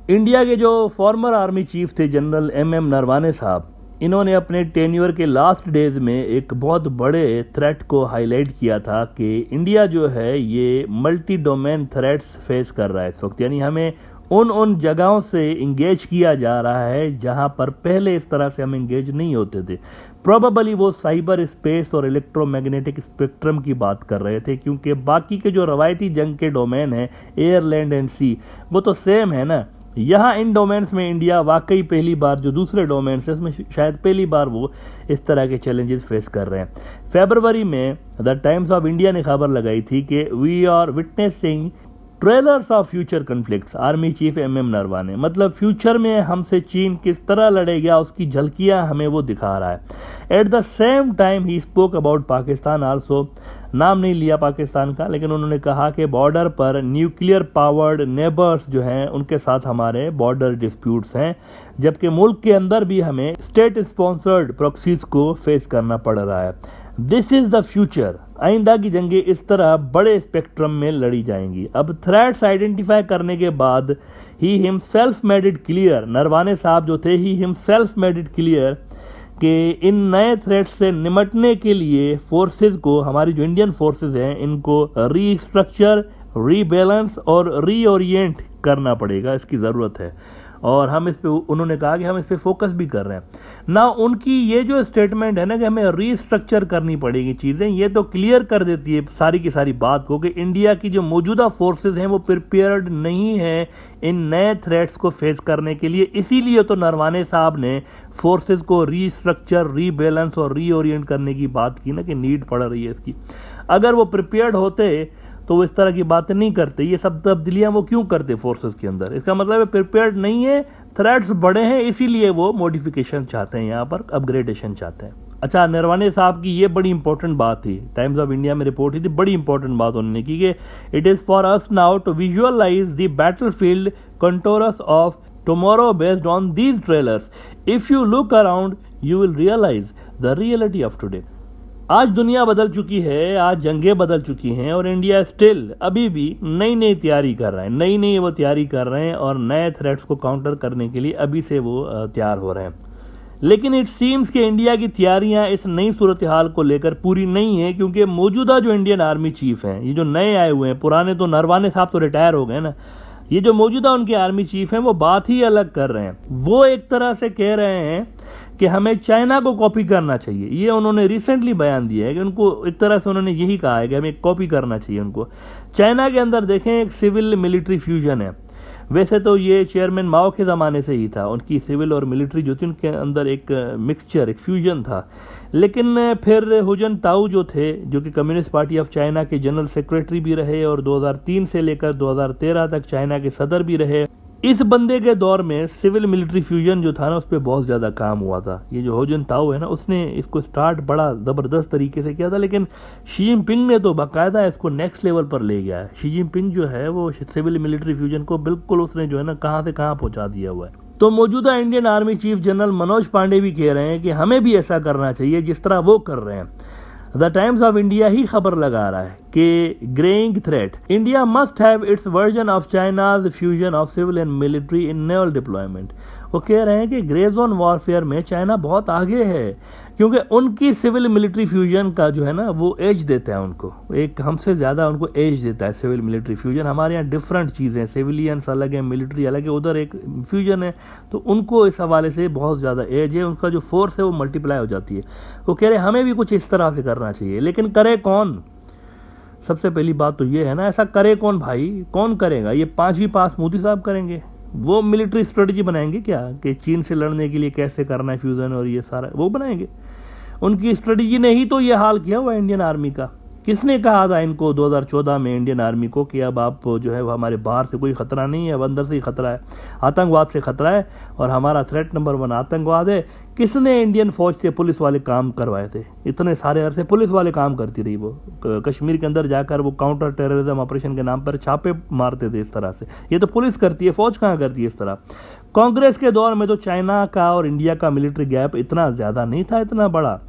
India के जो farmer army chief थे जनरल एम नरवाने साहब, इन्होंने अपने टेन्योर के लास्ट डेज में एक बहुत बड़े थ्रेट को हाईलाइट किया था कि इंडिया जो है ये मल्टी डोमेन थ्रेट्स फेस कर रहा है इस वक्त। यानी हमें उन जगहों से इंगेज किया जा रहा है जहां पर पहले इस तरह से हम इंगेज नहीं होते थे। प्रोबेबली वो साइबर स्पेस और इलेक्ट्रोमैग्नेटिक स्पेक्ट्रम की बात कर रहे थे, क्योंकि बाकी के जो रवायती जंग के डोमेन है एयर, लैंड एंड सी, वो तो सेम है ना। यहाँ इन डोमेन्स में इंडिया वाकई पहली बार, जो दूसरे डोमेन्स है उसमें शायद पहली बार वो इस तरह के चैलेंजेस फेस कर रहे हैं। फरवरी में द टाइम्स ऑफ इंडिया ने खबर लगाई थी कि we are witnessing trailers of future conflicts. Army chief M Naravane, मतलब फ्यूचर में हमसे चीन किस तरह लड़ेगा उसकी झलकियां हमें वो दिखा रहा है। At the same time he spoke about Pakistan also. नाम नहीं लिया पाकिस्तान का, लेकिन उन्होंने कहा कि बॉर्डर पर न्यूक्लियर पावर्ड नेबर्स जो हैं उनके साथ हमारे बॉर्डर डिस्प्यूट्स हैं, जबकि मुल्क के अंदर भी हमें स्टेट स्पॉन्सर्ड प्रॉक्सीज को फेस करना पड़ रहा है। This is the future. आइंदा की जंगें इस तरह बड़े स्पेक्ट्रम में लड़ी जाएंगी। अब थ्रेट्स आइडेंटिफाई करने के बाद he himself made it clear, Naravane साहब जो थे he himself made it clear कि इन नए थ्रेट्स से निमटने के लिए फोर्सेज को, हमारी जो इंडियन फोर्सेज हैं, इनको रीस्ट्रक्चर, रीबैलेंस और रीओरिएंट करना पड़ेगा, इसकी ज़रूरत है। और हम इस पे, उन्होंने कहा कि हम इस पे फोकस भी कर रहे हैं ना। उनकी ये जो स्टेटमेंट है ना कि हमें रीस्ट्रक्चर करनी पड़ेगी चीज़ें, ये तो क्लियर कर देती है सारी की सारी बात को कि इंडिया की जो मौजूदा फोर्सेज हैं वो प्रिपेयर्ड नहीं है इन नए थ्रेट्स को फेस करने के लिए। इसीलिए तो नरवाने साहब ने फोर्सेज को रीस्ट्रक्चर, रीबैलेंस और रीओरिएंट करने की बात की ना, कि नीड पड़ रही है इसकी। अगर वो प्रिपेयर्ड होते तो वो इस तरह की बातें नहीं करते। ये सब तब्दीलियां वो क्यों करते फोर्सेस के अंदर? इसका मतलब है प्रिपेयर्ड नहीं है, थ्रेट्स बड़े हैं, इसीलिए वो मॉडिफिकेशन चाहते हैं, यहाँ पर अपग्रेडेशन चाहते हैं। अच्छा, नरवाने साहब की ये बड़ी इंपॉर्टेंट बात थी, टाइम्स ऑफ इंडिया में रिपोर्ट हुई थी, बड़ी इंपॉर्टेंट बात उन्होंने की कि it is for us now to visualise the battlefield contours of tomorrow based on these trailers. If you look around you will realise the reality of today. आज दुनिया बदल चुकी है, आज जंगें बदल चुकी हैं और इंडिया स्टिल अभी भी नई नई तैयारी कर रहा है, नई वो तैयारी कर रहे हैं और नए थ्रेट्स को काउंटर करने के लिए अभी से वो तैयार हो रहे हैं। लेकिन इट सीम्स कि इंडिया की तैयारियां इस नई सूरत हाल को लेकर पूरी नहीं है, क्योंकि मौजूदा जो इंडियन आर्मी चीफ हैं, ये जो नए आए हुए हैं, पुराने तो नरवाने साहब तो रिटायर हो गए ना, ये जो मौजूदा उनके आर्मी चीफ हैं वो बात ही अलग कर रहे हैं। वो एक तरह से कह रहे हैं कि हमें चाइना को कॉपी करना चाहिए। ये उन्होंने रिसेंटली बयान दिया है कि उनको एक तरह से उन्होंने यही कहा है कि हमें कॉपी करना चाहिए उनको। चाइना के अंदर देखें एक सिविल मिलिट्री फ्यूजन है। वैसे तो ये चेयरमैन माओ के ज़माने से ही था, उनकी सिविल और मिलिट्री जो थी उनके अंदर एक मिक्सचर, एक फ्यूजन था। लेकिन फिर हुजन ताऊ जो थे, जो कि कम्युनिस्ट पार्टी ऑफ चाइना के जनरल सेक्रेटरी भी रहे और 2003 से लेकर 2013 तक चाइना के सदर भी रहे, इस बंदे के दौर में सिविल मिलिट्री फ्यूजन जो था ना, उस पर बहुत ज़्यादा काम हुआ था। ये जो हुजन ताऊ है ना, उसने इसको स्टार्ट बड़ा ज़बरदस्त तरीके से किया था, लेकिन शी जिनपिंग ने तो बाकायदा इसको नेक्स्ट लेवल पर ले गया है। शी जिनपिंग जो है वो सिविल मिलिट्री फ्यूजन को बिल्कुल उसने जो है ना कहाँ से कहाँ पहुँचा दिया हुआ है। तो मौजूदा Indian army chief general Manoj Pande भी कह रहे हैं कि हमें भी ऐसा करना चाहिए जिस तरह वो कर रहे हैं। द टाइम्स ऑफ इंडिया ही खबर लगा रहा है कि greying threat, India must have its version of China's fusion of civil and military in naval deployment. वो कह रहे हैं कि ग्रे जोन वॉरफेयर में चाइना बहुत आगे है, क्योंकि उनकी सिविल मिलिट्री फ्यूजन का जो है ना वो एज देता है उनको, एक हमसे ज़्यादा उनको एज देता है सिविल मिलिट्री फ्यूजन। हमारे यहाँ डिफरेंट चीज़ें, सिविलियंस अलग है, मिलिट्री अलग है, उधर एक फ्यूजन है, तो उनको इस हवाले से बहुत ज़्यादा एज है, उनका जो फोर्स है वो मल्टीप्लाई हो जाती है। वो कह रहे हैं हमें भी कुछ इस तरह से करना चाहिए, लेकिन करे कौन? सबसे पहली बात तो ये है ना, ऐसा करे कौन भाई? कौन करेगा? ये 5वीं पास मोदी साहब करेंगे? वो मिलिट्री स्ट्रेटजी बनाएंगे क्या कि चीन से लड़ने के लिए कैसे करना है फ्यूजन और ये सारा वो बनाएंगे? उनकी स्ट्रेटजी ने ही तो ये हाल किया हुआ इंडियन आर्मी का। किसने कहा था इनको 2014 में इंडियन आर्मी को कि अब आप जो है वो हमारे बाहर से कोई खतरा नहीं है, अब अंदर से ही खतरा है, आतंकवाद से खतरा है और हमारा थ्रेट नंबर 1 आतंकवाद है। किसने इंडियन फौज से पुलिस वाले काम करवाए थे? इतने सारे अरसे पुलिस वाले काम करती रही, वो कश्मीर के अंदर जाकर वो काउंटर टेररिज्म ऑपरेशन के नाम पर छापे मारते थे इस तरह से। ये तो पुलिस करती है, फौज कहाँ करती है इस तरह? कांग्रेस के दौर में तो चाइना का और इंडिया का मिलिट्री गैप इतना ज़्यादा नहीं था, इतना बड़ा।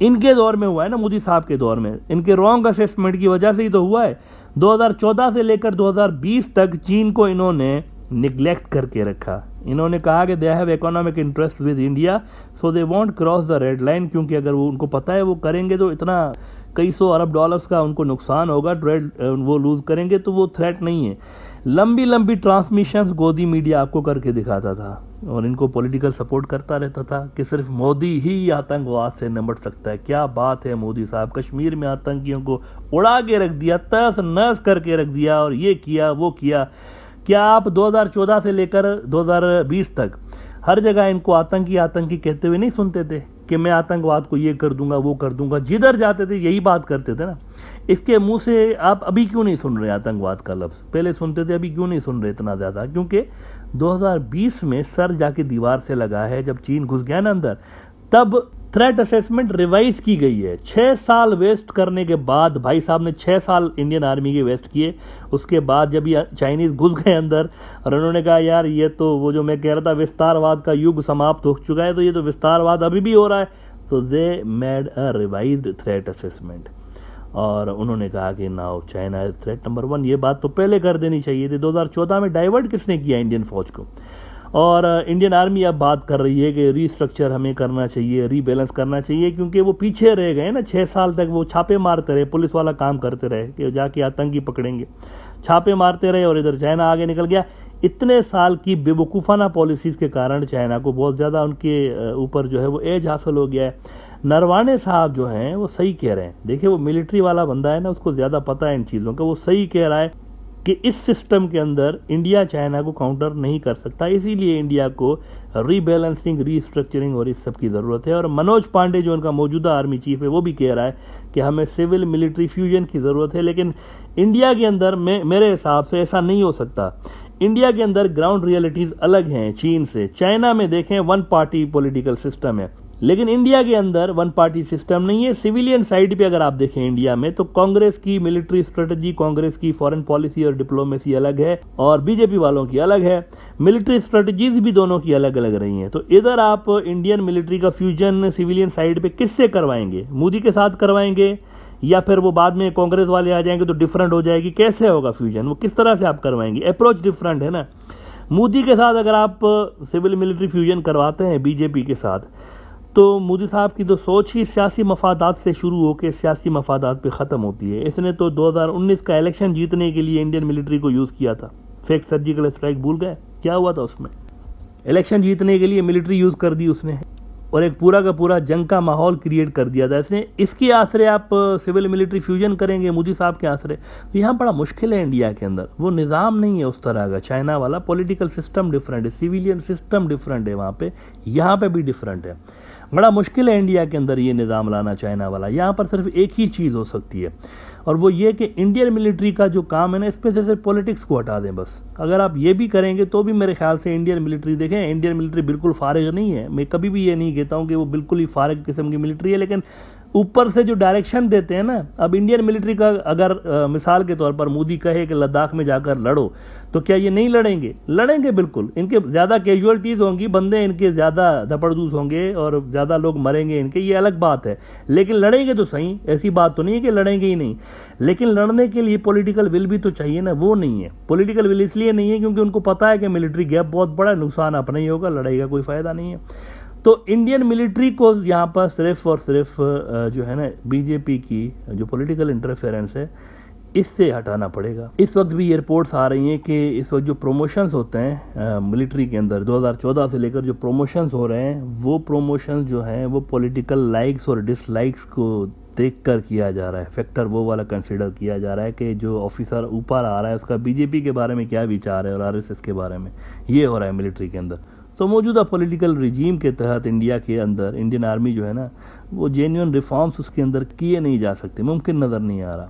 इनके दौर में हुआ है ना, मोदी साहब के दौर में, इनके रॉन्ग असेसमेंट की वजह से ही तो हुआ है। 2014 से लेकर 2020 तक चीन को इन्होंने निगलेक्ट करके रखा। इन्होंने कहा कि they have economic interest with India so they want cross the red line, क्योंकि अगर वो उनको पता है वो करेंगे तो इतना कई सौ अरब डॉलर्स का उनको नुकसान होगा, ट्रेड वो लूज करेंगे, तो वो थ्रेट नहीं है। लंबी लंबी ट्रांसमिशंस गोदी मीडिया आपको करके दिखाता था और इनको पॉलिटिकल सपोर्ट करता रहता था कि सिर्फ मोदी ही आतंकवाद से निपट सकता है। क्या बात है मोदी साहब, कश्मीर में आतंकियों को उड़ा के रख दिया, तहस नहस करके रख दिया और ये किया वो किया। क्या आप 2014 से लेकर 2020 तक हर जगह इनको आतंकी आतंकी कहते हुए नहीं सुनते थे कि मैं आतंकवाद को ये कर दूंगा वो कर दूंगा? जिधर जाते थे यही बात करते थे ना। इसके मुंह से आप अभी क्यों नहीं सुन रहे आतंकवाद का लफ्ज? पहले सुनते थे, अभी क्यों नहीं सुन रहे इतना ज्यादा? क्योंकि 2020 में सर जाके दीवार से लगा है। जब चीन घुस गया ना अंदर, तब थ्रेट असेसमेंट रिवाइज की गई है। 6 साल वेस्ट करने के बाद, भाई साहब ने 6 साल इंडियन आर्मी के वेस्ट किए। उसके बाद जब ये चाइनीज घुस गए अंदर और उन्होंने कहा यार ये तो वो जो मैं कह रहा था विस्तारवाद का युग समाप्त हो चुका है, तो ये तो विस्तारवाद अभी भी हो रहा है। तो they made a revised threat assessment और उन्होंने कहा कि now China is threat number 1। ये बात तो पहले कर देनी चाहिए थी। 2014 में डाइवर्ट किसने किया इंडियन फौज को? और इंडियन आर्मी अब बात कर रही है कि रीस्ट्रक्चर हमें करना चाहिए, रीबैलेंस करना चाहिए, क्योंकि वो पीछे रह गए ना। 6 साल तक वो छापे मारते रहे, पुलिस वाला काम करते रहे कि जाके आतंकी पकड़ेंगे, छापे मारते रहे और इधर चाइना आगे निकल गया। इतने साल की बेवकूफ़ाना पॉलिसीज़ के कारण चाइना को बहुत ज़्यादा उनके ऊपर जो है वो एज हासिल हो गया है। नरवाने साहब जो हैं वो सही कह रहे हैं। देखिए वो मिलिट्री वाला बंदा है ना, उसको ज़्यादा पता है इन चीज़ों का। वो सही कह रहा है कि इस सिस्टम के अंदर इंडिया चाइना को काउंटर नहीं कर सकता, इसीलिए इंडिया को रीबैलेंसिंग, रीस्ट्रक्चरिंग और इस सब की ज़रूरत है। और मनोज पांडे जो उनका मौजूदा आर्मी चीफ है वो भी कह रहा है कि हमें सिविल मिलिट्री फ्यूजन की ज़रूरत है। लेकिन इंडिया के अंदर मेरे हिसाब से ऐसा नहीं हो सकता। इंडिया के अंदर ग्राउंड रियलिटीज़ अलग हैं चीन से। चाइना में देखें 1 पार्टी पॉलिटिकल सिस्टम है, लेकिन इंडिया के अंदर 1 पार्टी सिस्टम नहीं है। सिविलियन साइड पे अगर आप देखें इंडिया में, तो कांग्रेस की मिलिट्री स्ट्रेटजी, कांग्रेस की फॉरेन पॉलिसी और डिप्लोमेसी अलग है और बीजेपी वालों की अलग है। मिलिट्री स्ट्रेटजीज भी दोनों की अलग अलग रही हैं। तो इधर आप इंडियन मिलिट्री का फ्यूजन सिविलियन साइड पे किससे करवाएंगे? मोदी के साथ करवाएंगे या फिर वो बाद में कांग्रेस वाले आ जाएंगे तो डिफरेंट हो जाएगी? कैसे होगा फ्यूजन? वो किस तरह से आप करवाएंगे? अप्रोच डिफरेंट है ना। मोदी के साथ अगर आप सिविल मिलिट्री फ्यूजन करवाते हैं बीजेपी के साथ, तो मोदी साहब की तो सोच ही सियासी मफादात से शुरू होकर सियासी मफादात पे ख़त्म होती है। इसने तो 2019 का इलेक्शन जीतने के लिए इंडियन मिलिट्री को यूज़ किया था। फेक सर्जिकल स्ट्राइक भूल गए क्या हुआ था उसमें? इलेक्शन जीतने के लिए मिलिट्री यूज़ कर दी उसने और एक पूरा का पूरा जंग का माहौल क्रिएट कर दिया था इसने। इसके आसरे आप सिविल मिलिट्री फ्यूजन करेंगे मोदी साहब के आसरे? तो यहाँ बड़ा मुश्किल है। इंडिया के अंदर वो निज़ाम नहीं है उस तरह का। चाइना वाला पॉलिटिकल सिस्टम डिफरेंट है, सिविलियन सिस्टम डिफरेंट है वहाँ पे, यहाँ पे भी डिफरेंट है। बड़ा मुश्किल है इंडिया के अंदर ये निज़ाम लाना चाइना वाला। यहाँ पर सिर्फ एक ही चीज़ हो सकती है और वो ये कि इंडियन मिलिट्री का जो काम है ना, इस पर से सिर्फ पॉलिटिक्स को हटा दें बस। अगर आप ये भी करेंगे तो भी मेरे ख्याल से इंडियन मिलिट्री, देखें इंडियन मिलिट्री बिल्कुल फारिग नहीं है। मैं कभी भी ये नहीं कहता हूँ कि वो बिल्कुल ही फारिग किस्म की मिलिट्री है, लेकिन ऊपर से जो डायरेक्शन देते हैं ना, अब इंडियन मिलिट्री का अगर मिसाल के तौर पर मोदी कहे कि लद्दाख में जाकर लड़ो, तो क्या ये नहीं लड़ेंगे? लड़ेंगे बिल्कुल। इनके ज़्यादा कैजुअलिटीज़ होंगी, बंदे इनके ज़्यादा धपड़दूस होंगे और ज़्यादा लोग मरेंगे इनके, ये अलग बात है, लेकिन लड़ेंगे तो सही। ऐसी बात तो नहीं है कि लड़ेंगे ही नहीं, लेकिन लड़ने के लिए पॉलिटिकल विल भी तो चाहिए ना। वो नहीं है। पॉलिटिकल विल इसलिए नहीं है क्योंकि उनको पता है कि मिलिट्री गैप बहुत बड़ा, नुकसान अपना ही होगा, लड़ाई का कोई फ़ायदा नहीं है। तो इंडियन मिलिट्री को यहाँ पर सिर्फ और सिर्फ जो है ना बीजेपी की जो पॉलिटिकल इंटरफेरेंस है, इससे हटाना पड़ेगा। इस वक्त भी ये रिपोर्ट्स आ रही हैं कि इस वक्त जो प्रमोशंस होते हैं मिलिट्री के अंदर 2014 से लेकर जो प्रमोशंस हो रहे हैं, वो प्रमोशंस जो हैं वो पॉलिटिकल लाइक्स और डिसलाइक्स को देखकर किया जा रहा है। फैक्टर वो वाला कंसीडर किया जा रहा है कि जो ऑफिसर ऊपर आ रहा है उसका बीजेपी के बारे में क्या विचार है और आरएसएस के बारे में, ये हो रहा है मिलिट्री के अंदर। तो मौजूदा पॉलिटिकल रिजीम के तहत इंडिया के अंदर इंडियन आर्मी जो है ना, वो जेन्युइन रिफॉर्म्स उसके अंदर किए नहीं जा सकते, मुमकिन नज़र नहीं आ रहा।